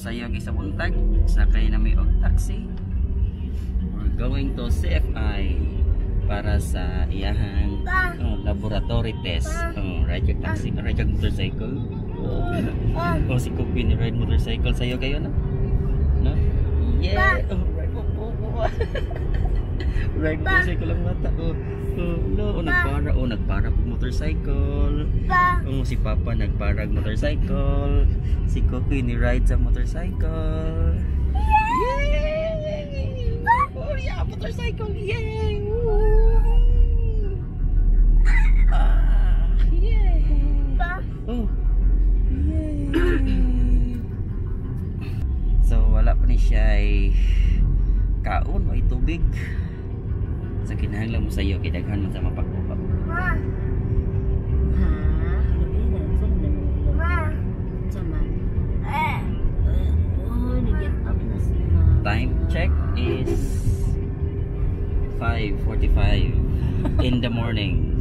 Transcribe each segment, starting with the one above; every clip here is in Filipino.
sayo sa buntag, sakay na may og taxi. We're going to CFI para sa iyahang laboratory test. Ride yung taxi, ride yung motorcycle. Si Cookie ni ride motorcycle sayo kayo no? No? Yeah! Ride motorcycle ang mata. Nagpara po motorcycle. Si Papa nagparag motorcycle. Si Cookie ni ride sa motorcycle. Yay! Oh yeah, motorcycle! Yay! Yay! Oh! Yay! So wala pa ni siya ay kaon o tubig. Sa kinahanglan mo sa'yo, kidaghan mo sa mapagkuha. Time check is 5:45 in the morning.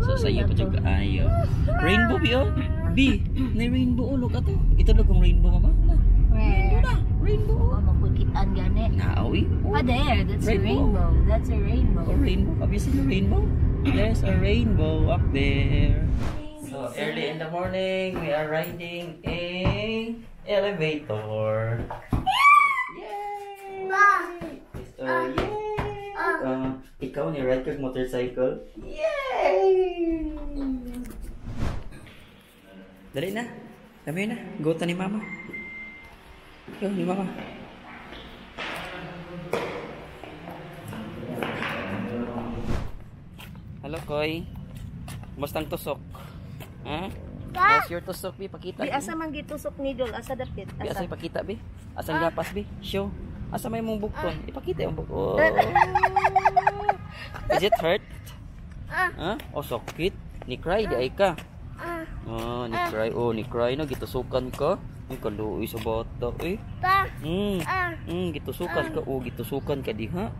So sa'yo pa dyan kaayo. Rainbow B oh! B! May rainbow ulo ka to. Ito lang kong rainbow mama. Rainbow na! Rainbow! Mapukitan gani. Naawi? There, that's a rainbow. That's a rainbow. A rainbow? Have you seen a rainbow? There's a rainbow up there. So early in the morning, we are riding a elevator. Yay! So yay! Ikaw ni ride kag motorcycle? Yay! Dali na. Dami na. Go ta ni mama. Yo, ni mama. Hello, Koy. Kumusta ang tusok? Ha? How's your tusok, Bi? Pakita. Bi, asa man gitusok ni Dol? Asa dapit? Bi, asa ipakita, Bi? Asa gapas, Bi? Show. Asa may mong bukton? Ipakita yung bukton. Is it hurt? Ha? O, sakit. Ni cry, di ay ka. Ni cry. Ni cry na. Gitusukan ka. Ay, kaluoy sa bata, eh. Gitusukan ka. Gitusukan ka, di ha?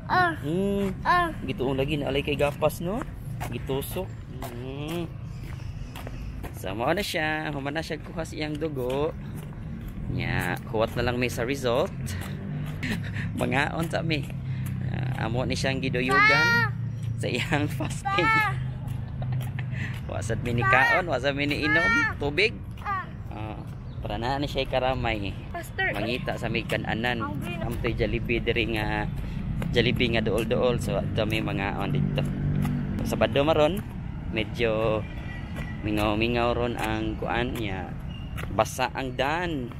Gituon lagi na alay kay gapas, no? Gitusok. Sama na siya. Humana siya kuha siyang dugo. Kuwat na lang may sa result. Mangaon sa mi. Amo ni siyang gidoyugan sa iyang fasting. Wasad mini kaon, wasad mini inom tubig. Para na ni siya karamay. Mangita sa may kananan. Amtoy Jollibee diri nga Jollibee nga dool-dool. So ato may mangaon dito. Sa Bado maron medyo mingaw-mingaw ron ang kuan niya. Basa ang dan.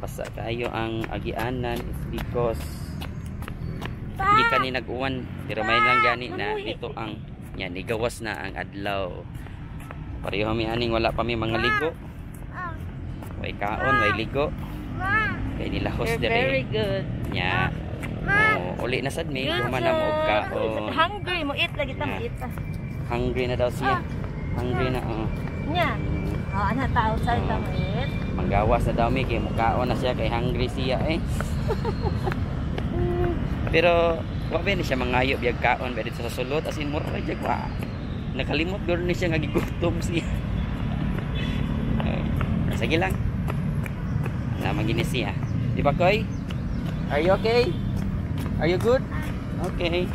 Basa kayo ang agianan is because hindi kani nag-uwan. Pero may lang gani na dito ang igawas na ang adlaw. Pareho mi aning wala pa mi mga ligo. Way kaon, way ligo. Kay nilahos dire. Very good. Uli na sad mi humana mo og kaon. Hungry mo eat lagi ta mo eat. Hungry na daw siya. Hungry na ana tao sa ta mo eat. Manggawas na daw mi kay mukaon na siya kay hungry siya eh. Pero wa ba ni siya mangayo biyag kaon ba dito sa sulod as in mura ra jag wa. Nakalimot guro ni siya nga gigutom siya. Sige lang. Magini siya. Di ba, Koy? Are you okay? Are you good? Okay.